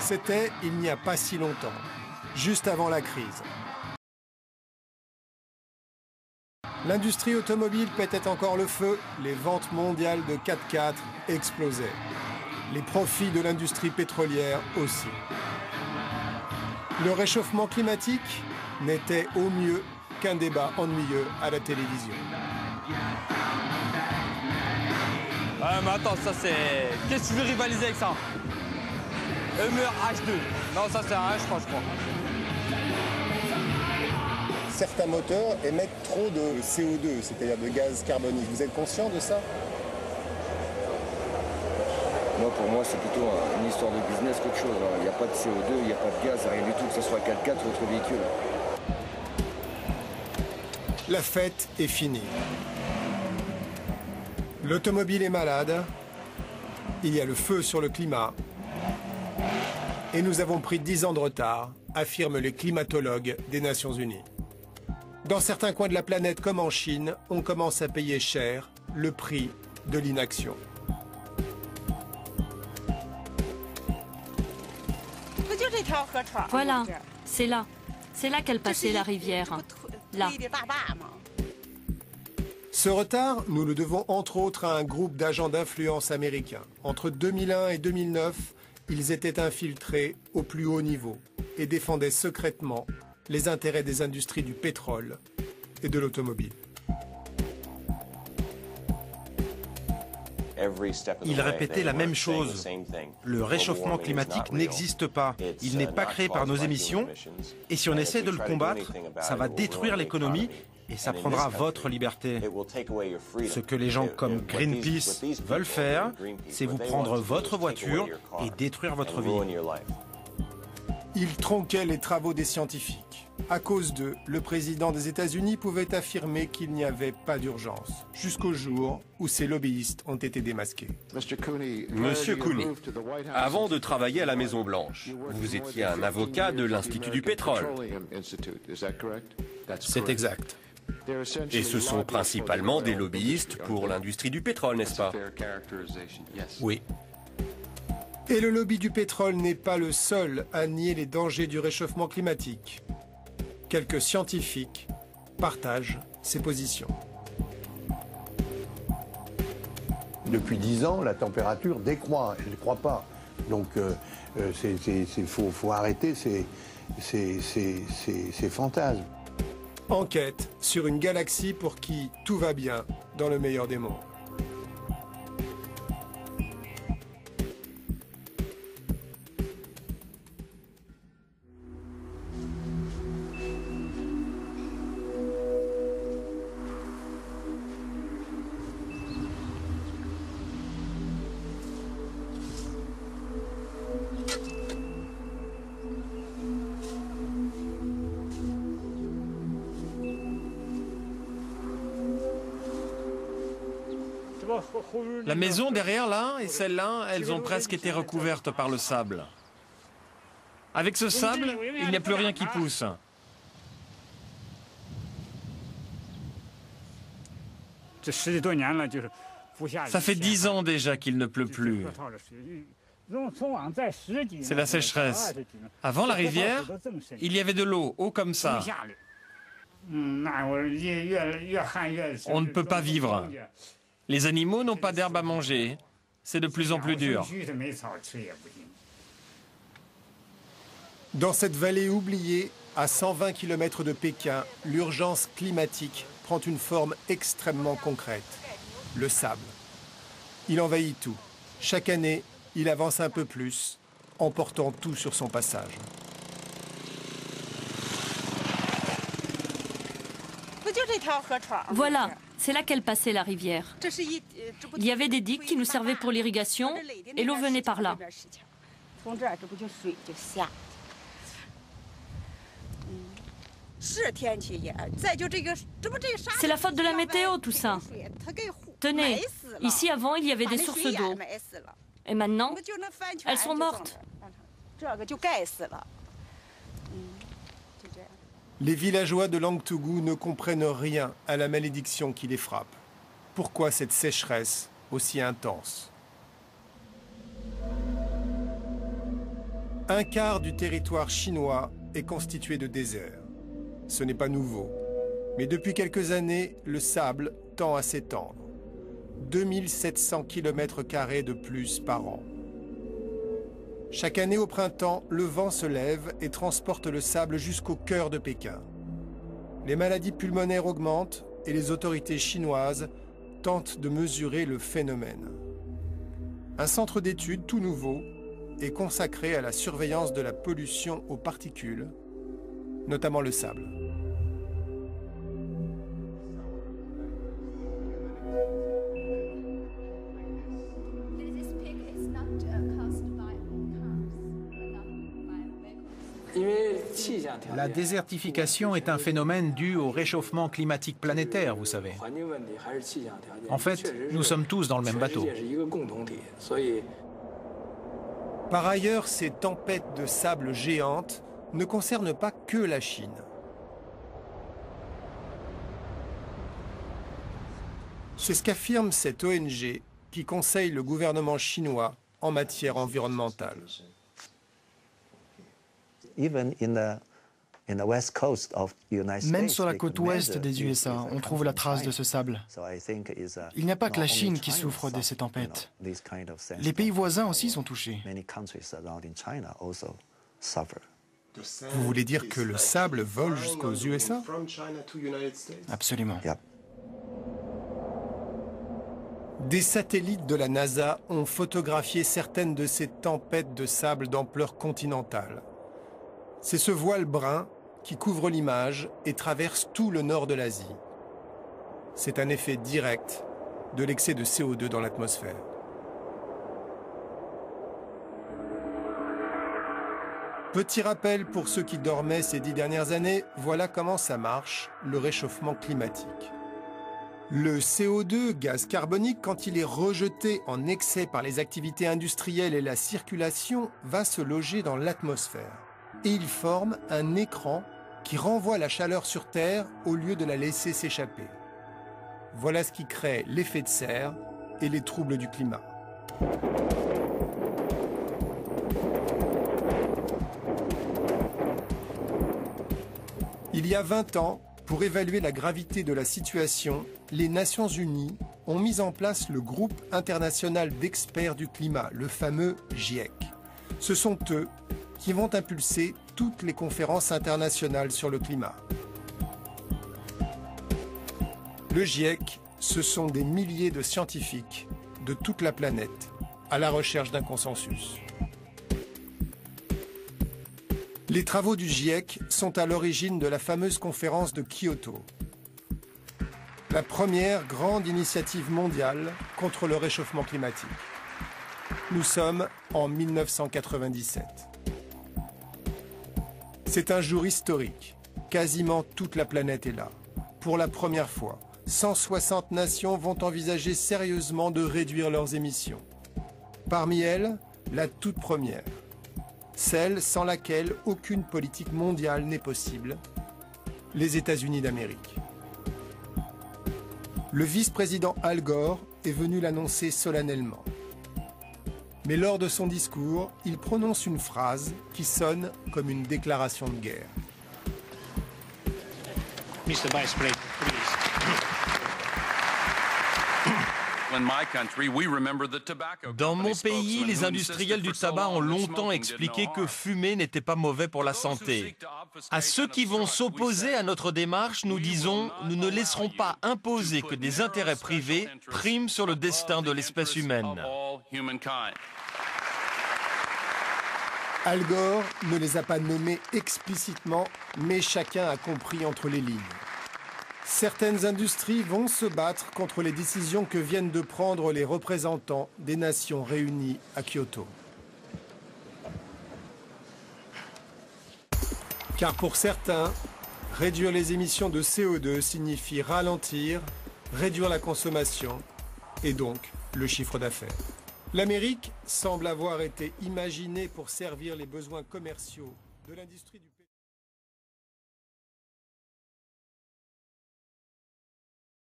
C'était il n'y a pas si longtemps, juste avant la crise. L'industrie automobile pétait encore le feu, les ventes mondiales de 4x4 explosaient. Les profits de l'industrie pétrolière aussi. Le réchauffement climatique n'était au mieux qu'un débat ennuyeux à la télévision. Ah mais attends, ça c'est... Qu'est-ce que tu veux rivaliser avec ça? Hummer H2. Non, ça c'est un H, je crois. Certains moteurs émettent trop de CO2, c'est-à-dire de gaz carbonique. Vous êtes conscient de ça? Moi, pour moi, c'est plutôt une histoire de business qu'autre chose. Il n'y a pas de CO2, il n'y a pas de gaz, rien du tout, que ce soit 4x4 ou autre véhicule. La fête est finie. L'automobile est malade. Il y a le feu sur le climat. Et nous avons pris 10 ans de retard, affirment les climatologues des Nations Unies. Dans certains coins de la planète, comme en Chine, on commence à payer cher le prix de l'inaction. Voilà, c'est là. C'est là qu'elle passait la rivière. Là. Ce retard, nous le devons entre autres à un groupe d'agents d'influence américains. Entre 2001 et 2009, ils étaient infiltrés au plus haut niveau et défendaient secrètement les intérêts des industries du pétrole et de l'automobile. Ils répétaient la même chose. Le réchauffement climatique n'existe pas. Il n'est pas créé par nos émissions. Et si on essaie de le combattre, ça va détruire l'économie et ça prendra votre liberté. Ce que les gens comme Greenpeace veulent faire, c'est vous prendre votre voiture et détruire votre vie. Ils tronquaient les travaux des scientifiques. À cause d'eux, le président des États-Unis pouvait affirmer qu'il n'y avait pas d'urgence, jusqu'au jour où ses lobbyistes ont été démasqués. Monsieur Cooney, avant de travailler à la Maison-Blanche, vous étiez un avocat de l'Institut du pétrole. C'est exact. Et ce sont principalement des lobbyistes pour l'industrie du pétrole, n'est-ce pas? Oui. Et le lobby du pétrole n'est pas le seul à nier les dangers du réchauffement climatique. Quelques scientifiques partagent ces positions. Depuis 10 ans, la température décroît, elle ne croît pas. Donc faut arrêter ces fantasmes. Enquête sur une galaxie pour qui tout va bien dans le meilleur des mondes. La maison derrière là et celle-là, elles ont presque été recouvertes par le sable. Avec ce sable, il n'y a plus rien qui pousse. Ça fait 10 ans déjà qu'il ne pleut plus. C'est la sécheresse. Avant la rivière, il y avait de l'eau, haut comme ça. On ne peut pas vivre. Les animaux n'ont pas d'herbe à manger. C'est de plus en plus dur. Dans cette vallée oubliée, à 120 km de Pékin, l'urgence climatique prend une forme extrêmement concrète. Le sable. Il envahit tout. Chaque année, il avance un peu plus, emportant tout sur son passage. Voilà, c'est là qu'elle passait la rivière. Il y avait des digues qui nous servaient pour l'irrigation et l'eau venait par là. C'est la faute de la météo, tout ça. Tenez, ici avant, il y avait des sources d'eau. Et maintenant, elles sont mortes. Les villageois de Langtougou ne comprennent rien à la malédiction qui les frappe. Pourquoi cette sécheresse aussi intense? Un quart du territoire chinois est constitué de désert. Ce n'est pas nouveau, mais depuis quelques années, le sable tend à s'étendre. 2700 km² de plus par an. Chaque année au printemps, le vent se lève et transporte le sable jusqu'au cœur de Pékin. Les maladies pulmonaires augmentent et les autorités chinoises tentent de mesurer le phénomène. Un centre d'études tout nouveau est consacré à la surveillance de la pollution aux particules, notamment le sable. La désertification est un phénomène dû au réchauffement climatique planétaire, vous savez. En fait, nous sommes tous dans le même bateau. Par ailleurs, ces tempêtes de sable géantes ne concernent pas que la Chine. C'est ce qu'affirme cette ONG qui conseille le gouvernement chinois en matière environnementale. Même sur la côte ouest des USA, on trouve la trace de ce sable. Il n'y a pas que la Chine qui souffre de ces tempêtes. Les pays voisins aussi sont touchés. Vous voulez dire que le sable vole jusqu'aux USA? Absolument. Des satellites de la NASA ont photographié certaines de ces tempêtes de sable d'ampleur continentale. C'est ce voile brun qui couvre l'image et traverse tout le nord de l'Asie. C'est un effet direct de l'excès de CO2 dans l'atmosphère. Petit rappel pour ceux qui dormaient ces 10 dernières années, voilà comment ça marche, le réchauffement climatique. Le CO2, gaz carbonique, quand il est rejeté en excès par les activités industrielles et la circulation, va se loger dans l'atmosphère. Et il forme un écran qui renvoie la chaleur sur Terre au lieu de la laisser s'échapper. Voilà ce qui crée l'effet de serre et les troubles du climat. Il y a 20 ans, pour évaluer la gravité de la situation, les Nations Unies ont mis en place le groupe international d'experts du climat, le fameux GIEC. Ce sont eux qui vont impulser toutes les conférences internationales sur le climat. Le GIEC, ce sont des milliers de scientifiques de toute la planète à la recherche d'un consensus. Les travaux du GIEC sont à l'origine de la fameuse conférence de Kyoto, la première grande initiative mondiale contre le réchauffement climatique. Nous sommes en 1997. C'est un jour historique. Quasiment toute la planète est là. Pour la première fois, 160 nations vont envisager sérieusement de réduire leurs émissions. Parmi elles, la toute première, celle sans laquelle aucune politique mondiale n'est possible, les États-Unis d'Amérique. Le vice-président Al Gore est venu l'annoncer solennellement. Mais lors de son discours, il prononce une phrase qui sonne comme une déclaration de guerre. Mr. Vice President, Dans mon pays, les industriels du tabac ont longtemps expliqué que fumer n'était pas mauvais pour la santé. À ceux qui vont s'opposer à notre démarche, nous disons « Nous ne laisserons pas imposer que des intérêts privés priment sur le destin de l'espèce humaine ». Al Gore ne les a pas nommés explicitement, mais chacun a compris entre les lignes. Certaines industries vont se battre contre les décisions que viennent de prendre les représentants des nations réunies à Kyoto. Car pour certains, réduire les émissions de CO2 signifie ralentir, réduire la consommation et donc le chiffre d'affaires. L'Amérique semble avoir été imaginée pour servir les besoins commerciaux de l'industrie du